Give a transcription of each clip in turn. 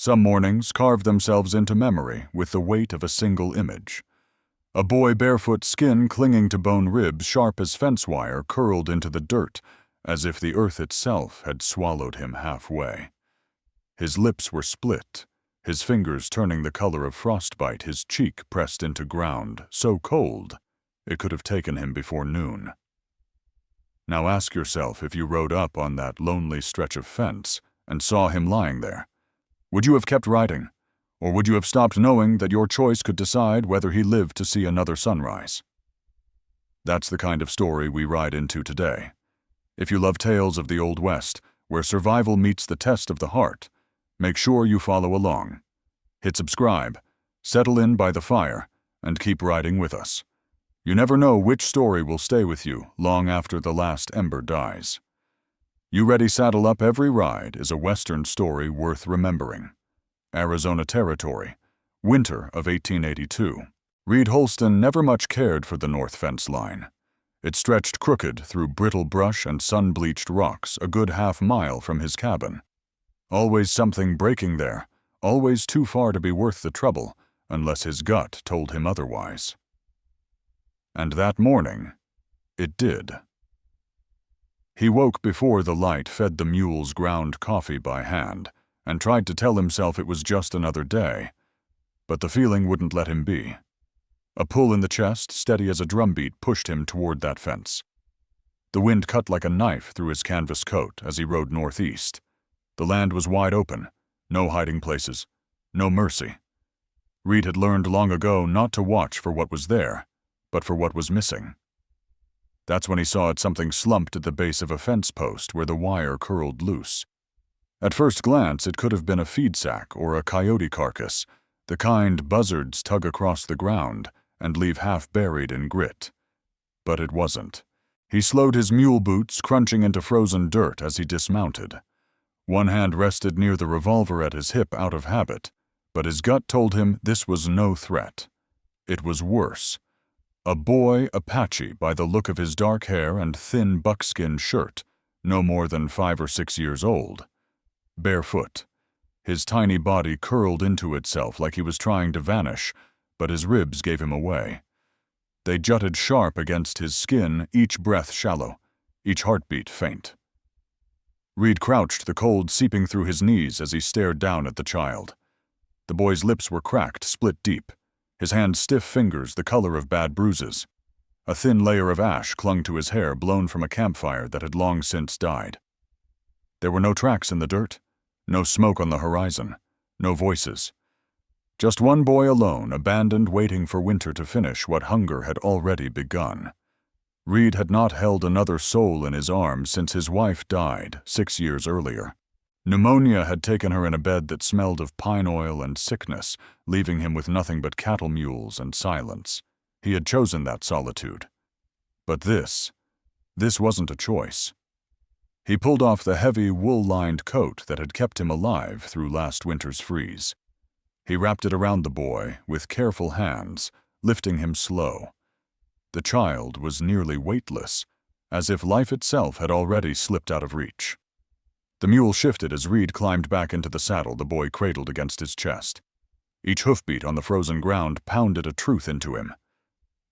Some mornings carved themselves into memory with the weight of a single image. A boy barefoot, skin clinging to bone ribs sharp as fence wire, curled into the dirt, as if the earth itself had swallowed him halfway. His lips were split, his fingers turning the color of frostbite, his cheek pressed into ground, so cold it could have taken him before noon. Now ask yourself, if you rode up on that lonely stretch of fence and saw him lying there, would you have kept riding? Or would you have stopped, knowing that your choice could decide whether he lived to see another sunrise? That's the kind of story we ride into today. If you love tales of the Old West, where survival meets the test of the heart, make sure you follow along. Hit subscribe, settle in by the fire, and keep riding with us. You never know which story will stay with you long after the last ember dies. You Ready, Saddle Up. Every ride is a Western story worth remembering. Arizona Territory, winter of 1882. Reed Holston never much cared for the north fence line. It stretched crooked through brittle brush and sun-bleached rocks a good half-mile from his cabin. Always something breaking there, always too far to be worth the trouble, unless his gut told him otherwise. And that morning, it did. He woke before the light fed the mules ground coffee by hand, and tried to tell himself it was just another day, but the feeling wouldn't let him be. A pull in the chest, steady as a drumbeat, pushed him toward that fence. The wind cut like a knife through his canvas coat as he rode northeast. The land was wide open, no hiding places, no mercy. Reed had learned long ago not to watch for what was there, but for what was missing. That's when he saw it, something slumped at the base of a fence post where the wire curled loose. At first glance, it could have been a feed sack or a coyote carcass, the kind buzzards tug across the ground and leave half buried in grit. But it wasn't. He slowed his mule boots, crunching into frozen dirt as he dismounted. One hand rested near the revolver at his hip out of habit, but his gut told him this was no threat. It was worse. A boy Apache, by the look of his dark hair and thin buckskin shirt, no more than 5 or 6 years old. Barefoot. His tiny body curled into itself like he was trying to vanish, but his ribs gave him away. They jutted sharp against his skin, each breath shallow, each heartbeat faint. Reed crouched, the cold seeping through his knees as he stared down at the child. The boy's lips were cracked, split deep, his hands stiff fingers the color of bad bruises. A thin layer of ash clung to his hair, blown from a campfire that had long since died. There were no tracks in the dirt, no smoke on the horizon, no voices. Just one boy alone, abandoned, waiting for winter to finish what hunger had already begun. Reed had not held another soul in his arms since his wife died 6 years earlier. Pneumonia had taken her in a bed that smelled of pine oil and sickness, leaving him with nothing but cattle mules and silence. He had chosen that solitude. But this wasn't a choice. He pulled off the heavy, wool-lined coat that had kept him alive through last winter's freeze. He wrapped it around the boy with careful hands, lifting him slow. The child was nearly weightless, as if life itself had already slipped out of reach. The mule shifted as Reed climbed back into the saddle, the boy cradled against his chest. Each hoofbeat on the frozen ground pounded a truth into him.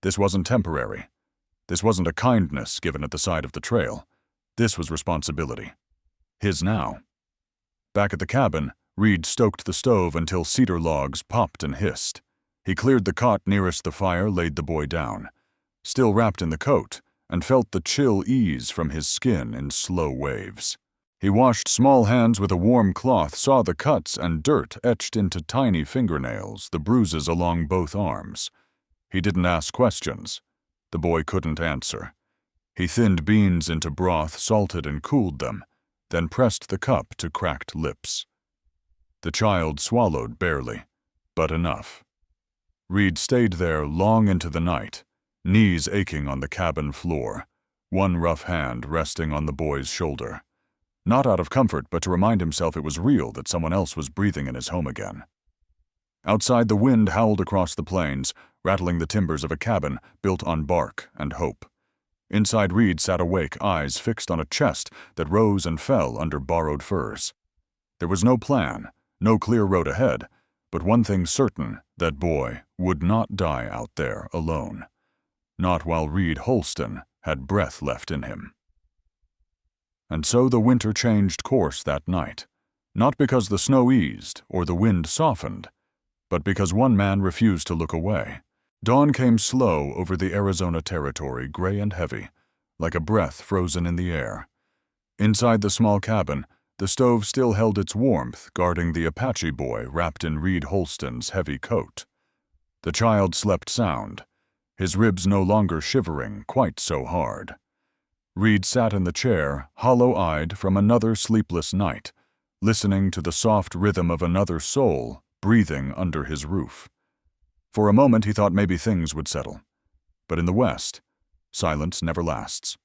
This wasn't temporary. This wasn't a kindness given at the side of the trail. This was responsibility. His now. Back at the cabin, Reed stoked the stove until cedar logs popped and hissed. He cleared the cot nearest the fire, laid the boy down, still wrapped in the coat, and felt the chill ease from his skin in slow waves. He washed small hands with a warm cloth, saw the cuts and dirt etched into tiny fingernails, the bruises along both arms. He didn't ask questions. The boy couldn't answer. He thinned beans into broth, salted and cooled them, then pressed the cup to cracked lips. The child swallowed barely, but enough. Reed stayed there long into the night, knees aching on the cabin floor, one rough hand resting on the boy's shoulder. Not out of comfort, but to remind himself it was real that someone else was breathing in his home again. Outside, the wind howled across the plains, rattling the timbers of a cabin built on bark and hope. Inside, Reed sat awake, eyes fixed on a chest that rose and fell under borrowed furs. There was no plan, no clear road ahead, but one thing certain, that boy would not die out there alone. Not while Reed Holston had breath left in him. And so the winter changed course that night, not because the snow eased or the wind softened, but because one man refused to look away. Dawn came slow over the Arizona territory, gray and heavy, like a breath frozen in the air. Inside the small cabin, the stove still held its warmth, guarding the Apache boy wrapped in Reed Holston's heavy coat. The child slept sound, his ribs no longer shivering quite so hard. Reed sat in the chair, hollow-eyed from another sleepless night, listening to the soft rhythm of another soul breathing under his roof. For a moment he thought maybe things would settle. But in the West, silence never lasts.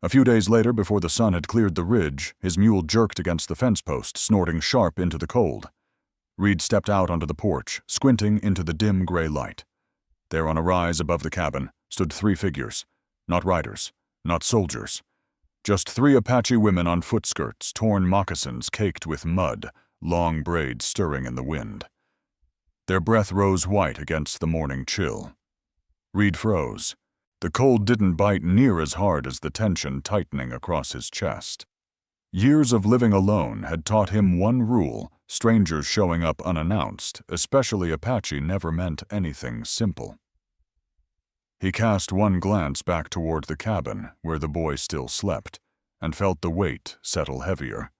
A few days later, before the sun had cleared the ridge, his mule jerked against the fence post, snorting sharp into the cold. Reed stepped out onto the porch, squinting into the dim gray light. There on a rise above the cabin stood 3 figures, not riders, not soldiers, just 3 Apache women on footskirts, torn moccasins caked with mud, long braids stirring in the wind. Their breath rose white against the morning chill. Reed froze. The cold didn't bite near as hard as the tension tightening across his chest. Years of living alone had taught him one rule: strangers showing up unannounced, especially Apache, never meant anything simple. He cast one glance back toward the cabin, where the boy still slept, and felt the weight settle heavier.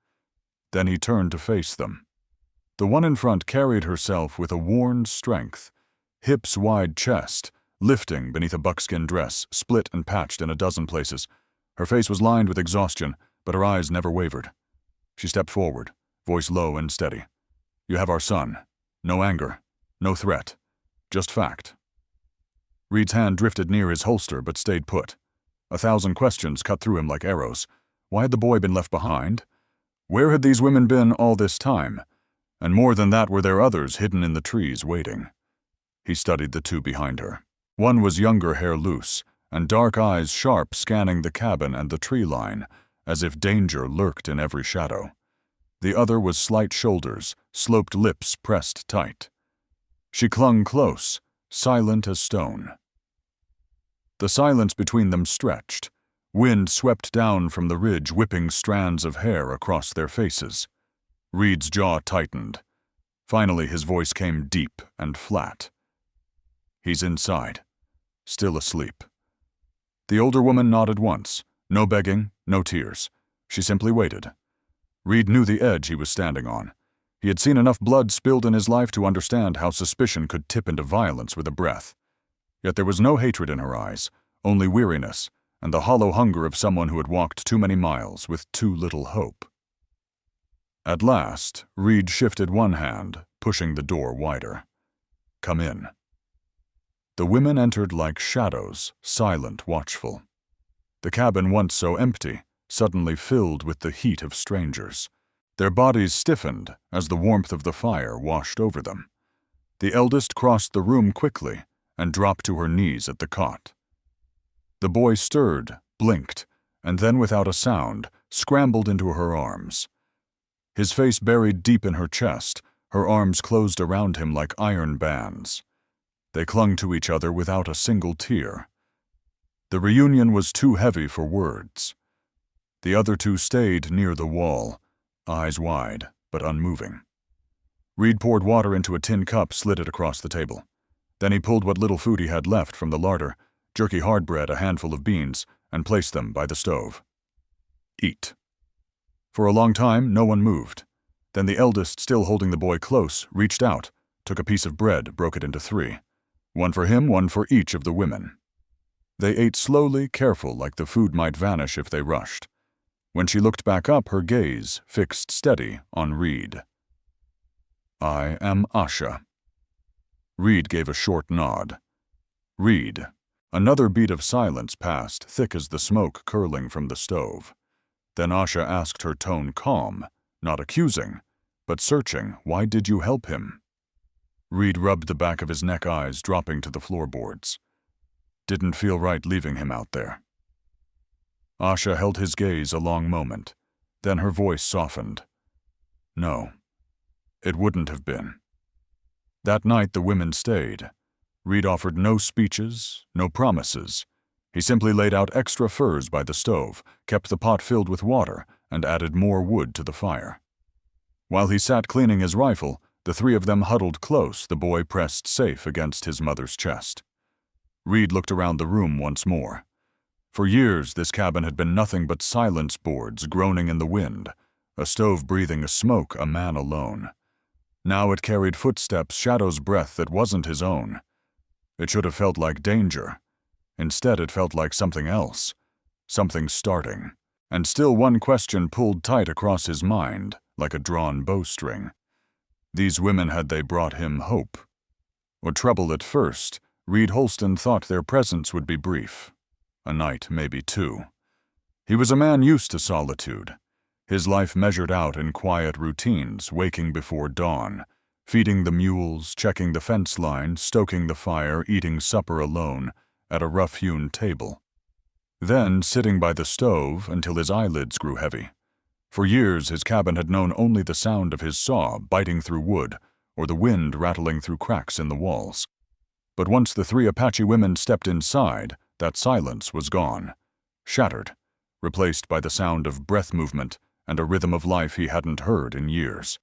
Then he turned to face them. The one in front carried herself with a worn strength, hips-wide chest, lifting beneath a buckskin dress, split and patched in a dozen places. Her face was lined with exhaustion, but her eyes never wavered. She stepped forward, voice low and steady. "You have our son. No anger, no threat, just fact." Reed's hand drifted near his holster but stayed put. 1,000 questions cut through him like arrows. Why had the boy been left behind? Where had these women been all this time? And more than that, were there others hidden in the trees waiting? He studied the 2 behind her. One was younger, hair loose, and dark eyes sharp, scanning the cabin and the tree line, as if danger lurked in every shadow. The other was slight shoulders, sloped lips pressed tight. She clung close, silent as stone. The silence between them stretched. Wind swept down from the ridge, whipping strands of hair across their faces. Reed's jaw tightened. Finally, his voice came deep and flat. "He's inside, still asleep." The older woman nodded once. No begging, no tears. She simply waited. Reed knew the edge he was standing on. He had seen enough blood spilled in his life to understand how suspicion could tip into violence with a breath. Yet there was no hatred in her eyes, only weariness, and the hollow hunger of someone who had walked too many miles with too little hope. At last, Reed shifted one hand, pushing the door wider. "Come in." The women entered like shadows, silent, watchful. The cabin, once so empty, suddenly filled with the heat of strangers. Their bodies stiffened as the warmth of the fire washed over them. The eldest crossed the room quickly and dropped to her knees at the cot. The boy stirred, blinked, and then without a sound, scrambled into her arms. His face buried deep in her chest, her arms closed around him like iron bands. They clung to each other without a single tear. The reunion was too heavy for words. The other 2 stayed near the wall, eyes wide but unmoving. Reed poured water into a tin cup, slid it across the table. Then he pulled what little food he had left from the larder, jerky hard bread, a handful of beans, and placed them by the stove. "Eat." For a long time, no one moved. Then the eldest, still holding the boy close, reached out, took a piece of bread, broke it into 3. One for him, one for each of the women. They ate slowly, careful, like the food might vanish if they rushed. When she looked back up, her gaze fixed steady on Reed. "I am Asha." Reed gave a short nod. "Reed." Another beat of silence passed, thick as the smoke curling from the stove. Then Asha asked, her tone calm, not accusing, but searching, "Why did you help him?" Reed rubbed the back of his neck, eyes dropping to the floorboards. "Didn't feel right leaving him out there." Asha held his gaze a long moment. Then her voice softened. "No, it wouldn't have been. That night the women stayed. Reed offered no speeches, no promises. He simply laid out extra furs by the stove, kept the pot filled with water, and added more wood to the fire. While he sat cleaning his rifle, the three of them huddled close, the boy pressed safe against his mother's chest. Reed looked around the room once more. For years, this cabin had been nothing but silence boards groaning in the wind, a stove breathing a smoke, a man alone. Now it carried footsteps, shadows, breath that wasn't his own. It should have felt like danger. Instead, it felt like something else, something starting. And still one question pulled tight across his mind, like a drawn bowstring. These women, had they brought him hope? Or trouble at first? Reed Holston thought their presence would be brief. A night, maybe two. He was a man used to solitude. His life measured out in quiet routines, waking before dawn, feeding the mules, checking the fence line, stoking the fire, eating supper alone, at a rough-hewn table. Then sitting by the stove until his eyelids grew heavy. For years his cabin had known only the sound of his saw biting through wood, or the wind rattling through cracks in the walls. But once the three Apache women stepped inside, that silence was gone, shattered, replaced by the sound of breath movement and a rhythm of life he hadn't heard in years.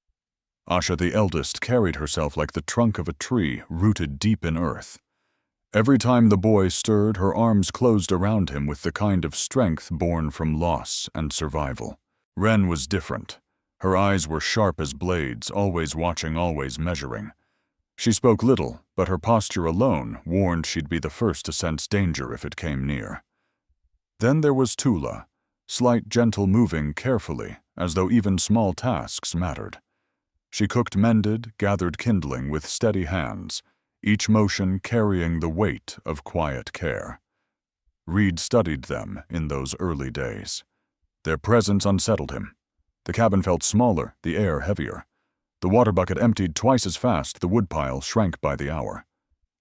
Asha, the eldest, carried herself like the trunk of a tree rooted deep in earth. Every time the boy stirred, her arms closed around him with the kind of strength born from loss and survival. Wren was different. Her eyes were sharp as blades, always watching, always measuring. She spoke little, but her posture alone warned she'd be the first to sense danger if it came near. Then there was Tula, slight, gentle, moving carefully, as though even small tasks mattered. She cooked, mended, gathered kindling with steady hands, each motion carrying the weight of quiet care. Reed studied them in those early days. Their presence unsettled him. The cabin felt smaller, the air heavier. The water bucket emptied twice as fast, the woodpile shrank by the hour.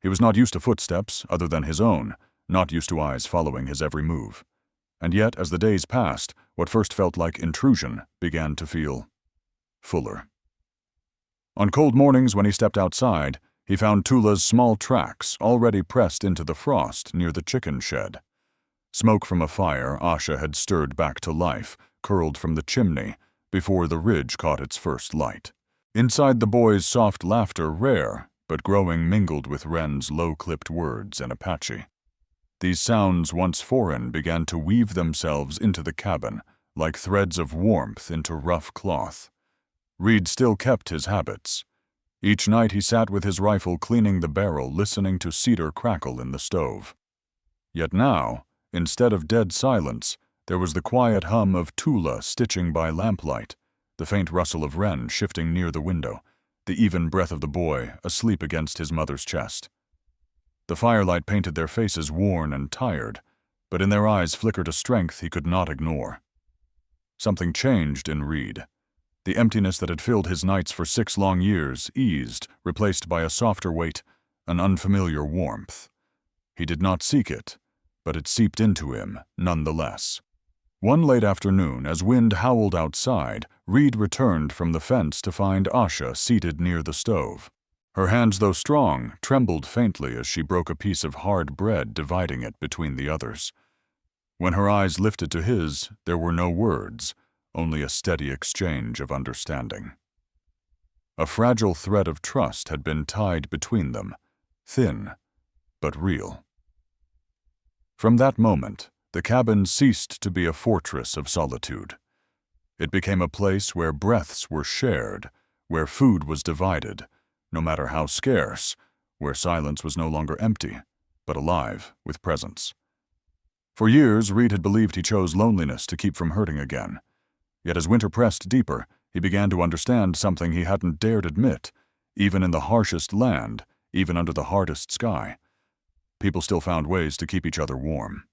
He was not used to footsteps other than his own, not used to eyes following his every move. And yet, as the days passed, what first felt like intrusion began to feel fuller. On cold mornings when he stepped outside, he found Tula's small tracks already pressed into the frost near the chicken shed. Smoke from a fire Asha had stirred back to life, curled from the chimney, before the ridge caught its first light. Inside, the boy's soft laughter, rare, but growing, mingled with Wren's low-clipped words in Apache. These sounds, once foreign, began to weave themselves into the cabin, like threads of warmth into rough cloth. Reed still kept his habits. Each night he sat with his rifle cleaning the barrel, listening to cedar crackle in the stove. Yet now, instead of dead silence, there was the quiet hum of Tula stitching by lamplight, the faint rustle of Wren shifting near the window, the even breath of the boy asleep against his mother's chest. The firelight painted their faces worn and tired, but in their eyes flickered a strength he could not ignore. Something changed in Reed. The emptiness that had filled his nights for 6 long years eased, replaced by a softer weight, an unfamiliar warmth. He did not seek it, but it seeped into him nonetheless. One late afternoon, as wind howled outside, Reed returned from the fence to find Asha seated near the stove. Her hands, though strong, trembled faintly as she broke a piece of hard bread, dividing it between the others. When her eyes lifted to his, there were no words, only a steady exchange of understanding. A fragile thread of trust had been tied between them, thin, but real. From that moment, the cabin ceased to be a fortress of solitude. It became a place where breaths were shared, where food was divided, no matter how scarce, where silence was no longer empty, but alive with presence. For years, Reed had believed he chose loneliness to keep from hurting again. Yet as winter pressed deeper, he began to understand something he hadn't dared admit, even in the harshest land, even under the hardest sky. People still found ways to keep each other warm.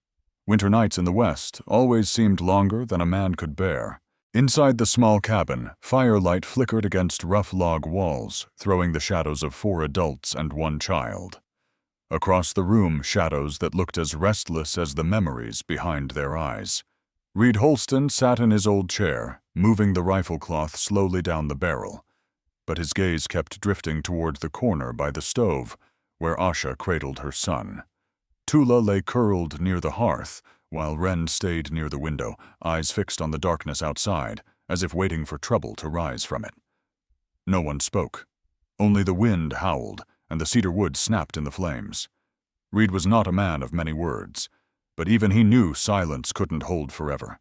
Winter nights in the West always seemed longer than a man could bear. Inside the small cabin, firelight flickered against rough log walls, throwing the shadows of 4 adults and 1 child. Across the room, shadows that looked as restless as the memories behind their eyes. Reed Holston sat in his old chair, moving the rifle cloth slowly down the barrel. but his gaze kept drifting toward the corner by the stove, where Asha cradled her son. Tula lay curled near the hearth, while Ren stayed near the window, eyes fixed on the darkness outside, as if waiting for trouble to rise from it. No one spoke. Only the wind howled, and the cedar wood snapped in the flames. Reed was not a man of many words, but even he knew silence couldn't hold forever.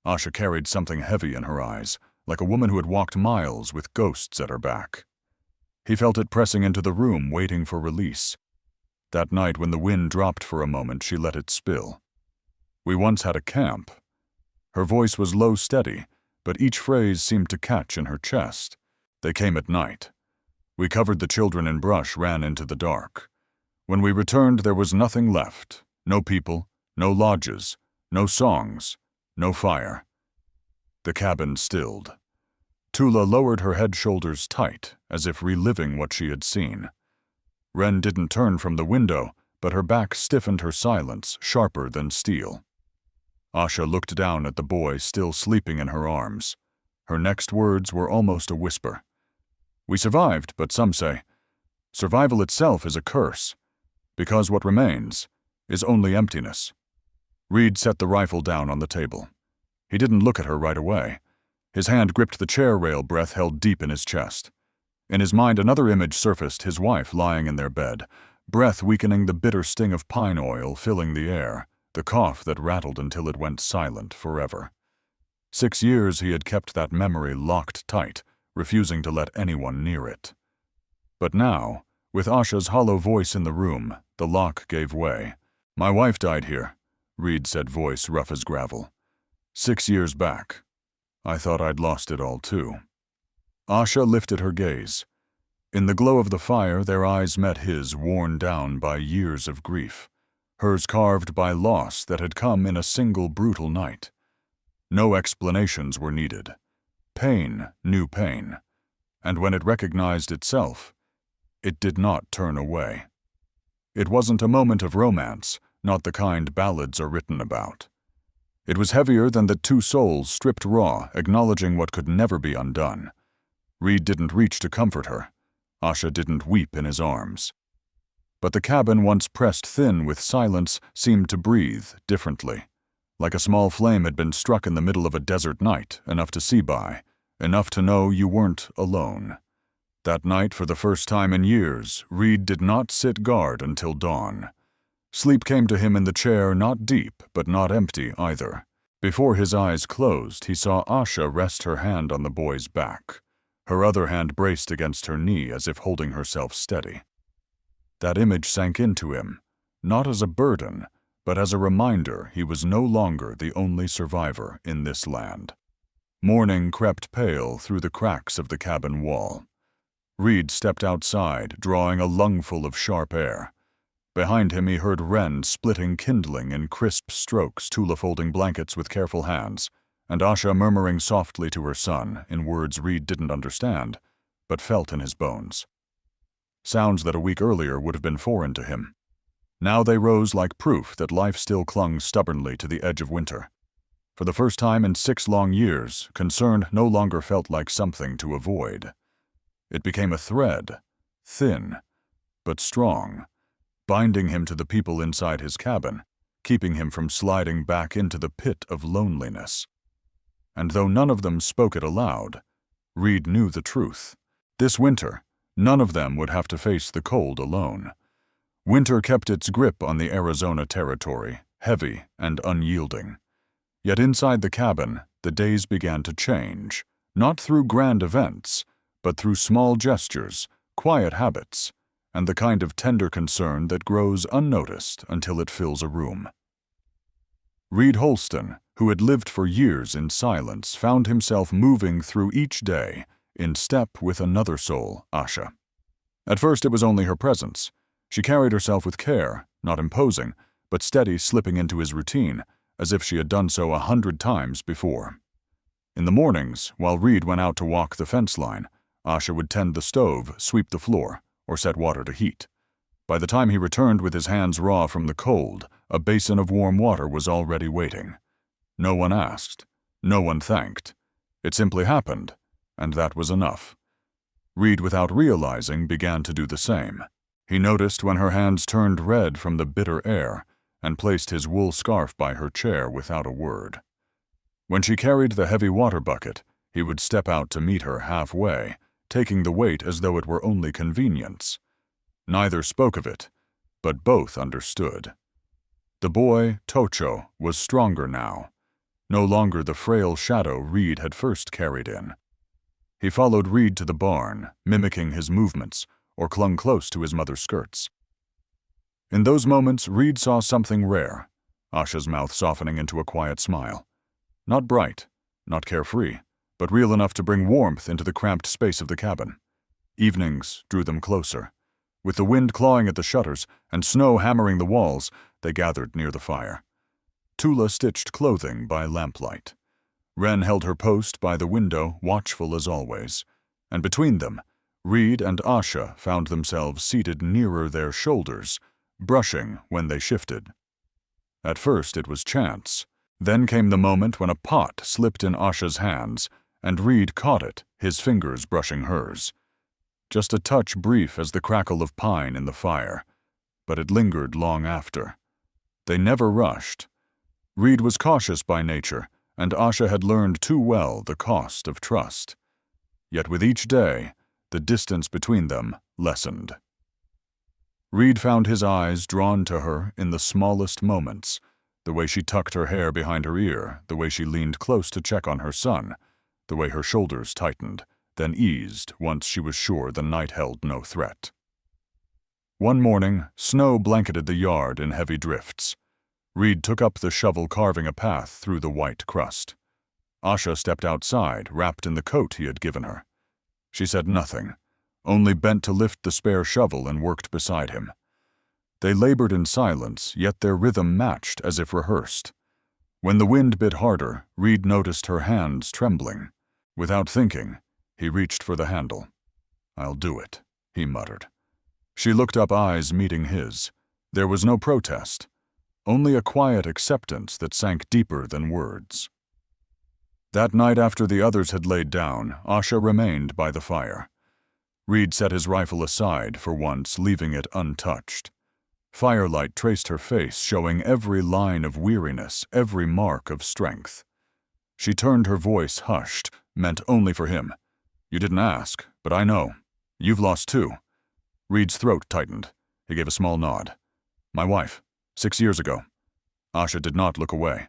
Asha carried something heavy in her eyes, like a woman who had walked miles with ghosts at her back. He felt it pressing into the room, waiting for release. That night, when the wind dropped for a moment, she let it spill. "We once had a camp." Her voice was low, steady, but each phrase seemed to catch in her chest. "They came at night. We covered the children in brush, ran into the dark. When we returned, there was nothing left. No people, no lodges, no songs, no fire." The cabin stilled. Tula lowered her head shoulders tight, as if reliving what she had seen. Ren didn't turn from the window, but her back stiffened her silence, sharper than steel. Asha looked down at the boy still sleeping in her arms. Her next words were almost a whisper. "We survived, but some say survival itself is a curse, because what remains is only emptiness." Reed set the rifle down on the table. He didn't look at her right away. His hand gripped the chair rail, breath held deep in his chest. In his mind, another image surfaced, his wife lying in their bed, breath weakening, the bitter sting of pine oil filling the air, the cough that rattled until it went silent forever. 6 years he had kept that memory locked tight, refusing to let anyone near it. But now, with Asha's hollow voice in the room, the lock gave way. "My wife died here," Reed said, voice rough as gravel. 6 years back. I thought I'd lost it all too." Asha lifted her gaze. In the glow of the fire, their eyes met his, worn down by years of grief, hers carved by loss that had come in a single brutal night. No explanations were needed. Pain knew pain, and when it recognized itself, it did not turn away. It wasn't a moment of romance, not the kind ballads are written about. It was heavier than the two souls stripped raw, acknowledging what could never be undone. Reed didn't reach to comfort her. Asha didn't weep in his arms. But the cabin, once pressed thin with silence, seemed to breathe differently. Like a small flame had been struck in the middle of a desert night, enough to see by, enough to know you weren't alone. That night, for the first time in years, Reed did not sit guard until dawn. Sleep came to him in the chair, not deep, but not empty either. Before his eyes closed, he saw Asha rest her hand on the boy's back. Her other hand braced against her knee as if holding herself steady. That image sank into him, not as a burden, but as a reminder he was no longer the only survivor in this land. Morning crept pale through the cracks of the cabin wall. Reed stepped outside, drawing a lungful of sharp air. Behind him he heard Ren splitting kindling in crisp strokes, Tula folding blankets with careful hands, and Asha murmuring softly to her son in words Reed didn't understand, but felt in his bones. Sounds that a week earlier would have been foreign to him. Now they rose like proof that life still clung stubbornly to the edge of winter. For the first time in 6 long years, concern no longer felt like something to avoid. It became a thread, thin, but strong, binding him to the people inside his cabin, keeping him from sliding back into the pit of loneliness. And though none of them spoke it aloud, Reed knew the truth. This winter, none of them would have to face the cold alone. Winter kept its grip on the Arizona territory, heavy and unyielding. Yet inside the cabin, the days began to change, not through grand events, but through small gestures, quiet habits, and the kind of tender concern that grows unnoticed until it fills a room. Reed Holston, who had lived for years in silence, found himself moving through each day, in step with another soul, Asha. At first it was only her presence. She carried herself with care, not imposing, but steady, slipping into his routine, as if she had done so 100 times before. In the mornings, while Reed went out to walk the fence line, Asha would tend the stove, sweep the floor, or set water to heat. By the time he returned with his hands raw from the cold, a basin of warm water was already waiting. No one asked, no one thanked. It simply happened, and that was enough. Reed, without realizing, began to do the same. He noticed when her hands turned red from the bitter air and placed his wool scarf by her chair without a word. When she carried the heavy water bucket, he would step out to meet her halfway, taking the weight as though it were only convenience. Neither spoke of it, but both understood. The boy, Tocho, was stronger now, no longer the frail shadow Reed had first carried in. He followed Reed to the barn, mimicking his movements, or clung close to his mother's skirts. In those moments, Reed saw something rare, Asha's mouth softening into a quiet smile. Not bright, not carefree, but real enough to bring warmth into the cramped space of the cabin. Evenings drew them closer. With the wind clawing at the shutters and snow hammering the walls, they gathered near the fire. Tula stitched clothing by lamplight. Wren held her post by the window, watchful as always, and between them, Reed and Asha found themselves seated nearer their shoulders, brushing when they shifted. At first it was chance. Then came the moment when a pot slipped in Asha's hands, and Reed caught it, his fingers brushing hers. Just a touch brief as the crackle of pine in the fire, but it lingered long after. They never rushed. Reed was cautious by nature, and Asha had learned too well the cost of trust. Yet with each day, the distance between them lessened. Reed found his eyes drawn to her in the smallest moments, the way she tucked her hair behind her ear, the way she leaned close to check on her son, the way her shoulders tightened, then eased once she was sure the night held no threat. One morning, snow blanketed the yard in heavy drifts. Reed took up the shovel, carving a path through the white crust. Asha stepped outside, wrapped in the coat he had given her. She said nothing, only bent to lift the spare shovel and worked beside him. They labored in silence, yet their rhythm matched as if rehearsed. When the wind bit harder, Reed noticed her hands trembling. Without thinking, he reached for the handle. "I'll do it," he muttered. She looked up, eyes meeting his. There was no protest, only a quiet acceptance that sank deeper than words. That night, after the others had laid down, Asha remained by the fire. Reed set his rifle aside for once, leaving it untouched. Firelight traced her face, showing every line of weariness, every mark of strength. She turned, her voice hushed, meant only for him. "You didn't ask, but I know. You've lost too." Reed's throat tightened. He gave a small nod. "My wife, 6 years ago." Asha did not look away.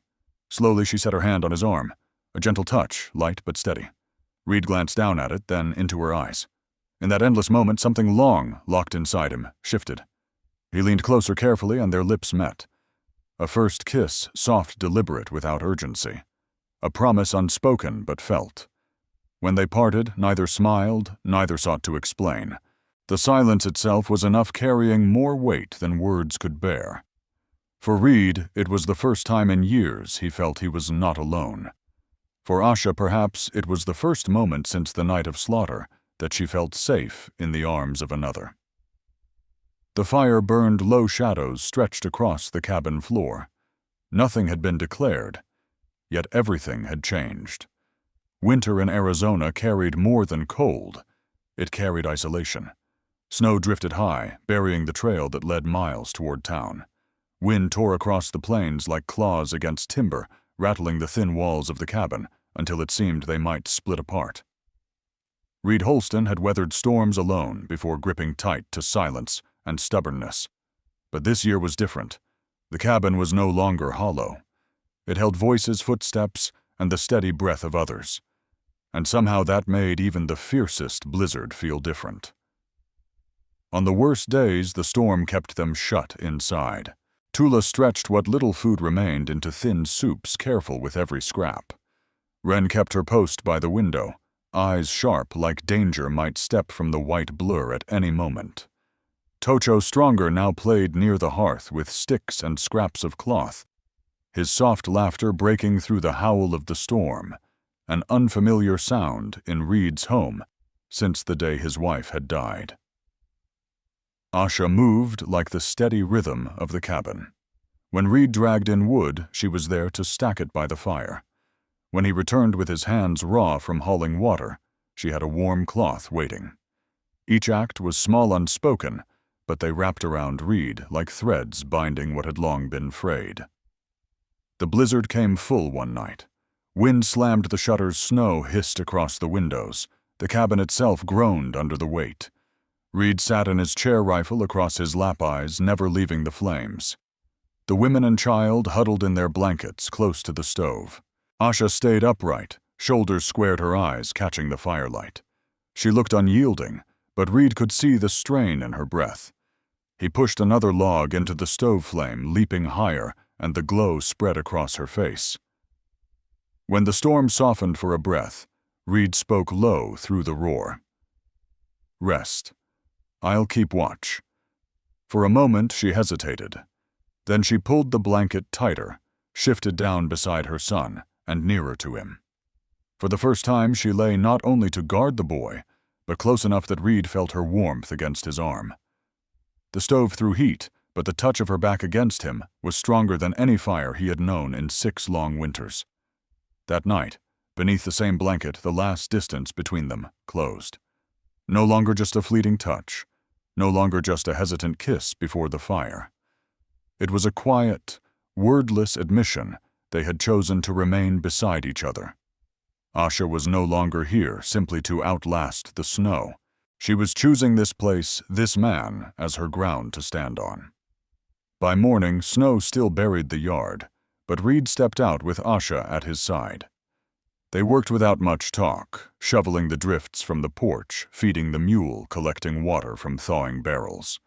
Slowly she set her hand on his arm. A gentle touch, light but steady. Reed glanced down at it, then into her eyes. In that endless moment, something long, locked inside him, shifted. He leaned closer carefully, and their lips met. A first kiss, soft, deliberate, without urgency. A promise unspoken but felt. When they parted, neither smiled, neither sought to explain. The silence itself was enough, carrying more weight than words could bear. For Reed, it was the first time in years he felt he was not alone. For Asha, perhaps, it was the first moment since the night of slaughter that she felt safe in the arms of another. The fire burned, low shadows stretched across the cabin floor. Nothing had been declared, yet everything had changed. Winter in Arizona carried more than cold. It carried isolation. Snow drifted high, burying the trail that led miles toward town. Wind tore across the plains like claws against timber, rattling the thin walls of the cabin until it seemed they might split apart. Reed Holston had weathered storms alone before gripping tight to silence and stubbornness. But this year was different. The cabin was no longer hollow. It held voices, footsteps, and the steady breath of others. And somehow that made even the fiercest blizzard feel different. On the worst days, the storm kept them shut inside. Tula stretched what little food remained into thin soups, careful with every scrap. Wren kept her post by the window, eyes sharp like danger might step from the white blur at any moment. Tocho, stronger, now played near the hearth with sticks and scraps of cloth, his soft laughter breaking through the howl of the storm, an unfamiliar sound in Reed's home since the day his wife had died. Asha moved like the steady rhythm of the cabin. When Reed dragged in wood, she was there to stack it by the fire. When he returned with his hands raw from hauling water, she had a warm cloth waiting. Each act was small unspoken, but they wrapped around Reed like threads binding what had long been frayed. The blizzard came full one night. Wind slammed the shutters, snow hissed across the windows. The cabin itself groaned under the weight. Reed sat in his chair rifle across his lap eyes, never leaving the flames. The women and child huddled in their blankets close to the stove. Asha stayed upright, shoulders squared, her eyes catching the firelight. She looked unyielding, but Reed could see the strain in her breath. He pushed another log into the stove flame, leaping higher, and the glow spread across her face. When the storm softened for a breath, Reed spoke low through the roar. "Rest. I'll keep watch." For a moment she hesitated. Then she pulled the blanket tighter, shifted down beside her son, and nearer to him. For the first time she lay not only to guard the boy, but close enough that Reed felt her warmth against his arm. The stove threw heat, but the touch of her back against him was stronger than any fire he had known in 6 long winters. That night, beneath the same blanket, the last distance between them closed. No longer just a fleeting touch, no longer just a hesitant kiss before the fire. It was a quiet, wordless admission they had chosen to remain beside each other. Asha was no longer here simply to outlast the snow. She was choosing this place, this man, as her ground to stand on. By morning, snow still buried the yard, but Reed stepped out with Asha at his side. They worked without much talk, shoveling the drifts from the porch, feeding the mule, collecting water from thawing barrels.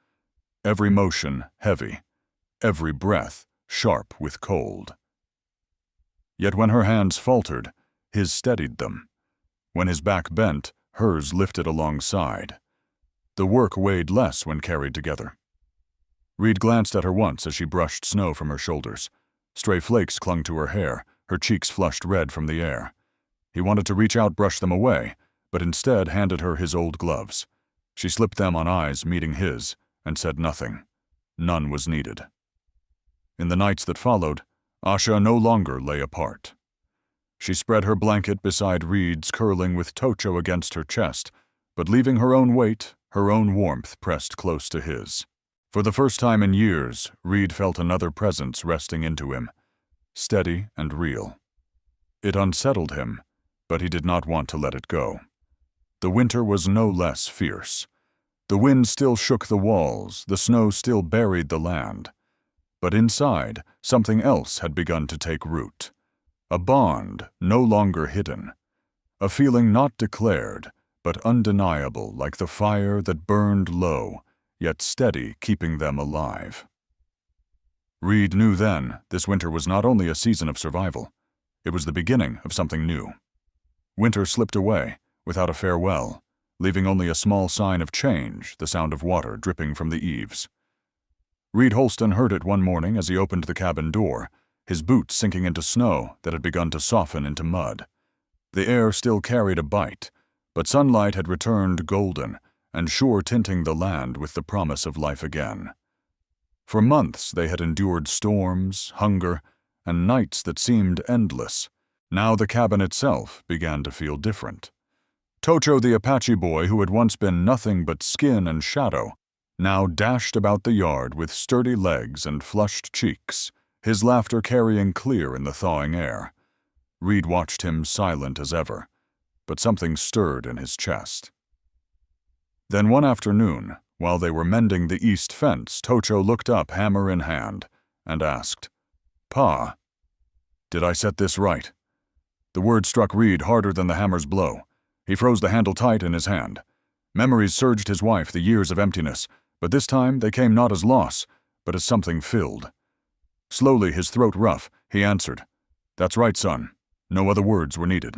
Every motion heavy, every breath sharp with cold. Yet when her hands faltered, his steadied them. When his back bent, hers lifted alongside. The work weighed less when carried together. Reed glanced at her once as she brushed snow from her shoulders. Stray flakes clung to her hair, her cheeks flushed red from the air. He wanted to reach out, brush them away, but instead handed her his old gloves. She slipped them on eyes meeting his, and said nothing. None was needed. In the nights that followed, Asha no longer lay apart. She spread her blanket beside Reed's, curling with Tocho against her chest, but leaving her own weight, her own warmth pressed close to his. For the first time in years, Reed felt another presence resting into him, steady and real. It unsettled him, but he did not want to let it go. The winter was no less fierce. The wind still shook the walls, the snow still buried the land. But inside, something else had begun to take root. A bond no longer hidden. A feeling not declared, but undeniable, like the fire that burned low, yet steady, keeping them alive. Reed knew then this winter was not only a season of survival, it was the beginning of something new. Winter slipped away, without a farewell, leaving only a small sign of change, the sound of water dripping from the eaves. Reed Holston heard it one morning as he opened the cabin door, his boots sinking into snow that had begun to soften into mud. The air still carried a bite, but sunlight had returned golden and sure tinting the land with the promise of life again. For months they had endured storms, hunger, and nights that seemed endless. Now the cabin itself began to feel different. Tocho, the Apache boy who had once been nothing but skin and shadow, now dashed about the yard with sturdy legs and flushed cheeks, his laughter carrying clear in the thawing air. Reed watched him silent as ever, but something stirred in his chest. Then one afternoon, while they were mending the east fence, Tocho looked up, hammer in hand, and asked, "Pa, did I set this right?" The word struck Reed harder than the hammer's blow. He froze the handle tight in his hand. Memories surged his wife, the years of emptiness, but this time they came not as loss, but as something filled. Slowly, his throat rough, he answered, "That's right, son." No other words were needed.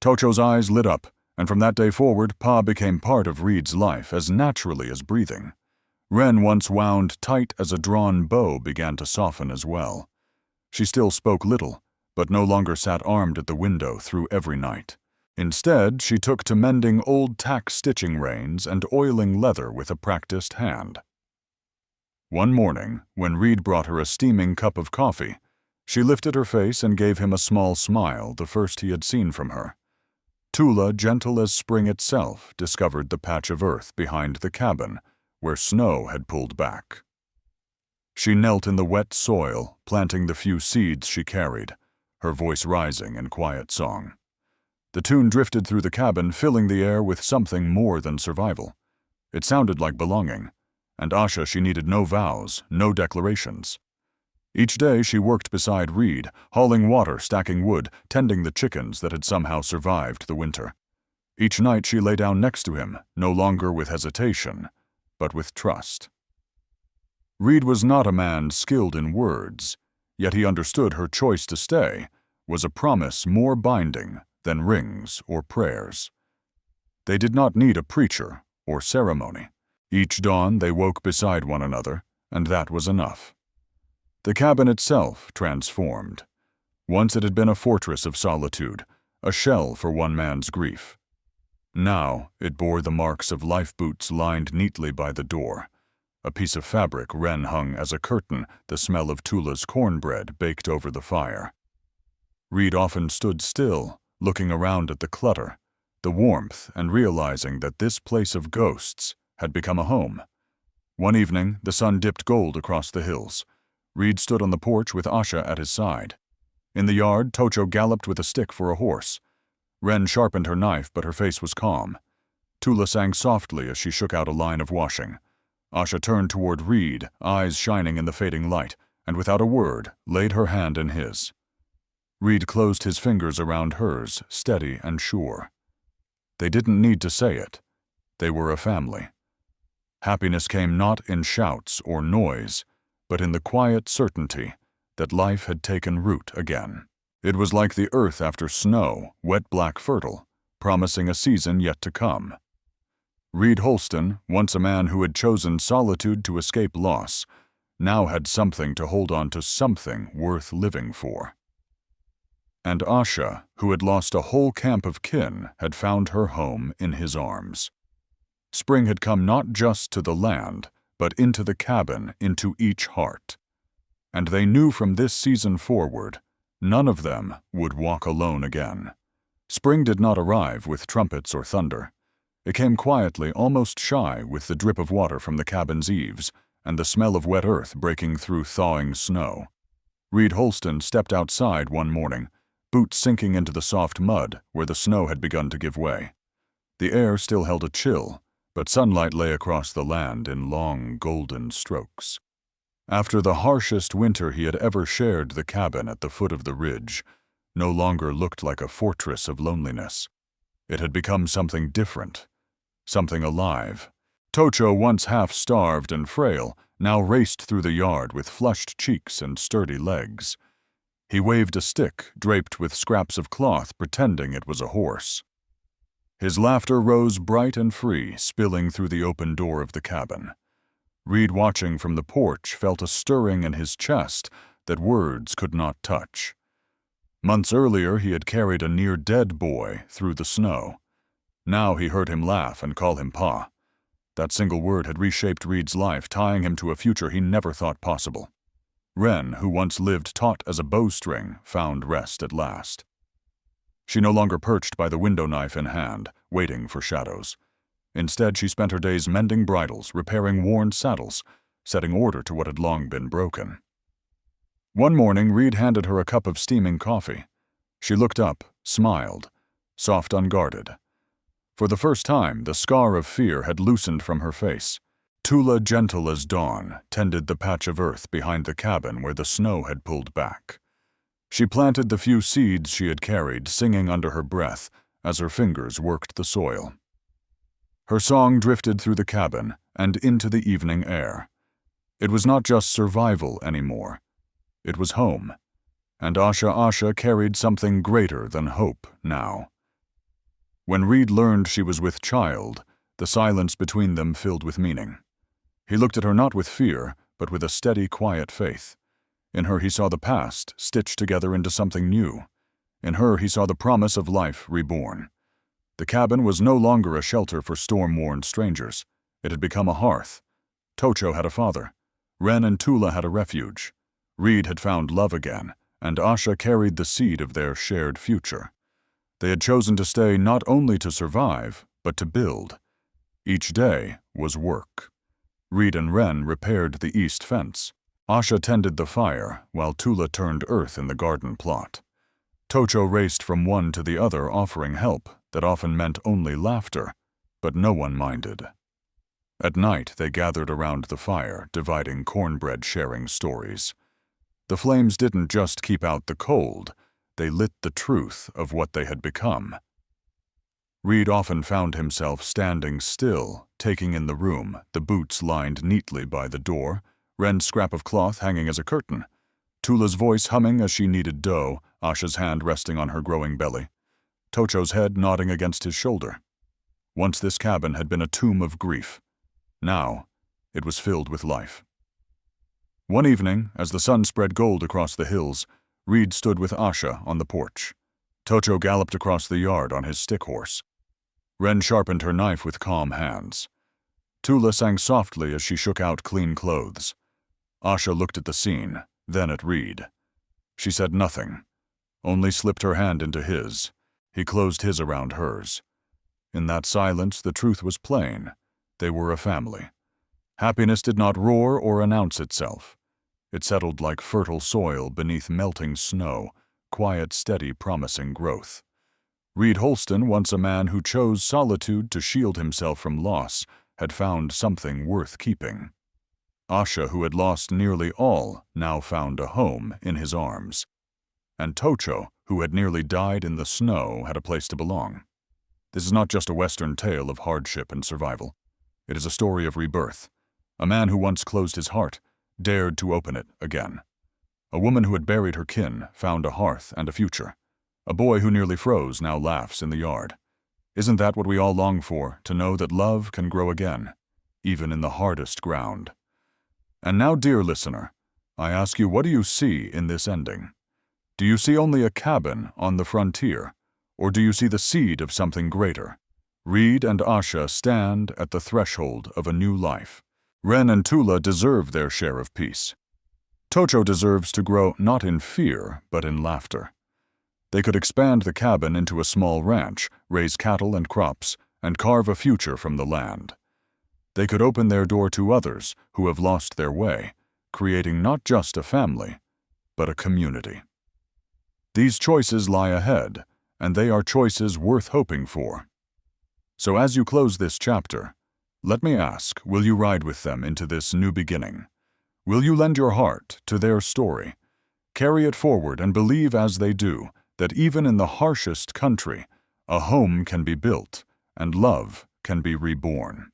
Tocho's eyes lit up, and from that day forward, Pa became part of Reed's life as naturally as breathing. Wren, once wound tight as a drawn bow, began to soften as well. She still spoke little, but no longer sat armed at the window through every night. Instead, she took to mending old tack stitching reins and oiling leather with a practiced hand. One morning, when Reed brought her a steaming cup of coffee, she lifted her face and gave him a small smile, the first he had seen from her. Tula, gentle as spring itself, discovered the patch of earth behind the cabin, where snow had pulled back. She knelt in the wet soil, planting the few seeds she carried, her voice rising in quiet song. The tune drifted through the cabin, filling the air with something more than survival. It sounded like belonging, and Asha she needed no vows, no declarations. Each day she worked beside Reed, hauling water, stacking wood, tending the chickens that had somehow survived the winter. Each night she lay down next to him, no longer with hesitation, but with trust. Reed was not a man skilled in words, yet he understood her choice to stay was a promise more binding than rings or prayers. They did not need a preacher or ceremony. Each dawn they woke beside one another, and that was enough. The cabin itself transformed. Once it had been a fortress of solitude, a shell for one man's grief. Now it bore the marks of life boots lined neatly by the door. A piece of fabric Wren hung as a curtain, the smell of Tula's cornbread baked over the fire. Reed often stood still, looking around at the clutter, the warmth, and realizing that this place of ghosts had become a home. One evening, the sun dipped gold across the hills. Reed stood on the porch with Asha at his side. In the yard, Tocho galloped with a stick for a horse. Wren sharpened her knife, but her face was calm. Tula sang softly as she shook out a line of washing. Asha turned toward Reed, eyes shining in the fading light, and without a word, laid her hand in his. Reed closed his fingers around hers, steady and sure. They didn't need to say it. They were a family. Happiness came not in shouts or noise, but in the quiet certainty that life had taken root again. It was like the earth after snow, wet black fertile, promising a season yet to come. Reed Holston, once a man who had chosen solitude to escape loss, now had something to hold on to, something worth living for. And Asha, who had lost a whole camp of kin, had found her home in his arms. Spring had come not just to the land, but into the cabin, into each heart. And they knew from this season forward, none of them would walk alone again. Spring did not arrive with trumpets or thunder. It came quietly, almost shy, with the drip of water from the cabin's eaves and the smell of wet earth breaking through thawing snow. Reed Holston stepped outside one morning, boots sinking into the soft mud where the snow had begun to give way. The air still held a chill, but sunlight lay across the land in long, golden strokes. After the harshest winter he had ever shared, the cabin at the foot of the ridge no longer looked like a fortress of loneliness. It had become something different, something alive. Tocho, once half-starved and frail, now raced through the yard with flushed cheeks and sturdy legs. He waved a stick draped with scraps of cloth, pretending it was a horse. His laughter rose bright and free, spilling through the open door of the cabin. Reed, watching from the porch, felt a stirring in his chest that words could not touch. Months earlier he had carried a near-dead boy through the snow. Now he heard him laugh and call him Pa. That single word had reshaped Reed's life, tying him to a future he never thought possible. Wren, who once lived taut as a bowstring, found rest at last. She no longer perched by the window, knife in hand, waiting for shadows. Instead, she spent her days mending bridles, repairing worn saddles, setting order to what had long been broken. One morning, Reed handed her a cup of steaming coffee. She looked up, smiled, soft, unguarded. For the first time, the scar of fear had loosened from her face. Tula, gentle as dawn, tended the patch of earth behind the cabin where the snow had pulled back. She planted the few seeds she had carried, singing under her breath as her fingers worked the soil. Her song drifted through the cabin and into the evening air. It was not just survival anymore. It was home. And Asha carried something greater than hope now. When Reed learned she was with child, the silence between them filled with meaning. He looked at her not with fear, but with a steady, quiet faith. In her he saw the past stitched together into something new. In her he saw the promise of life reborn. The cabin was no longer a shelter for storm-worn strangers. It had become a hearth. Tocho had a father. Wren and Tula had a refuge. Reed had found love again, and Asha carried the seed of their shared future. They had chosen to stay not only to survive, but to build. Each day was work. Reed and Wren repaired the east fence. Asha tended the fire, while Tula turned earth in the garden plot. Tocho raced from one to the other, offering help that often meant only laughter, but no one minded. At night, they gathered around the fire, dividing cornbread, sharing stories. The flames didn't just keep out the cold, they lit the truth of what they had become. Reed often found himself standing still, taking in the room, the boots lined neatly by the door, Wren's scrap of cloth hanging as a curtain, Tula's voice humming as she kneaded dough, Asha's hand resting on her growing belly, Tocho's head nodding against his shoulder. Once this cabin had been a tomb of grief. Now, it was filled with life. One evening, as the sun spread gold across the hills, Reed stood with Asha on the porch. Tocho galloped across the yard on his stick horse. Wren sharpened her knife with calm hands. Tula sang softly as she shook out clean clothes. Asha looked at the scene, then at Reed. She said nothing, only slipped her hand into his. He closed his around hers. In that silence, the truth was plain. They were a family. Happiness did not roar or announce itself. It settled like fertile soil beneath melting snow, quiet, steady, promising growth. Reed Holston, once a man who chose solitude to shield himself from loss, had found something worth keeping. Asha, who had lost nearly all, now found a home in his arms. And Tocho, who had nearly died in the snow, had a place to belong. This is not just a Western tale of hardship and survival. It is a story of rebirth. A man who once closed his heart dared to open it again. A woman who had buried her kin found a hearth and a future. A boy who nearly froze now laughs in the yard. Isn't that what we all long for, to know that love can grow again, even in the hardest ground? And now, dear listener, I ask you, what do you see in this ending? Do you see only a cabin on the frontier, or do you see the seed of something greater? Reed and Asha stand at the threshold of a new life. Wren and Tula deserve their share of peace. Tocho deserves to grow not in fear, but in laughter. They could expand the cabin into a small ranch, raise cattle and crops, and carve a future from the land. They could open their door to others who have lost their way, creating not just a family, but a community. These choices lie ahead, and they are choices worth hoping for. So as you close this chapter, let me ask, will you ride with them into this new beginning? Will you lend your heart to their story? Carry it forward and believe as they do that even in the harshest country, a home can be built and love can be reborn.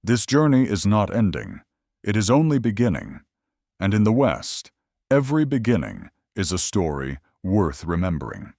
This journey is not ending, it is only beginning. And in the West, every beginning is a story worth remembering.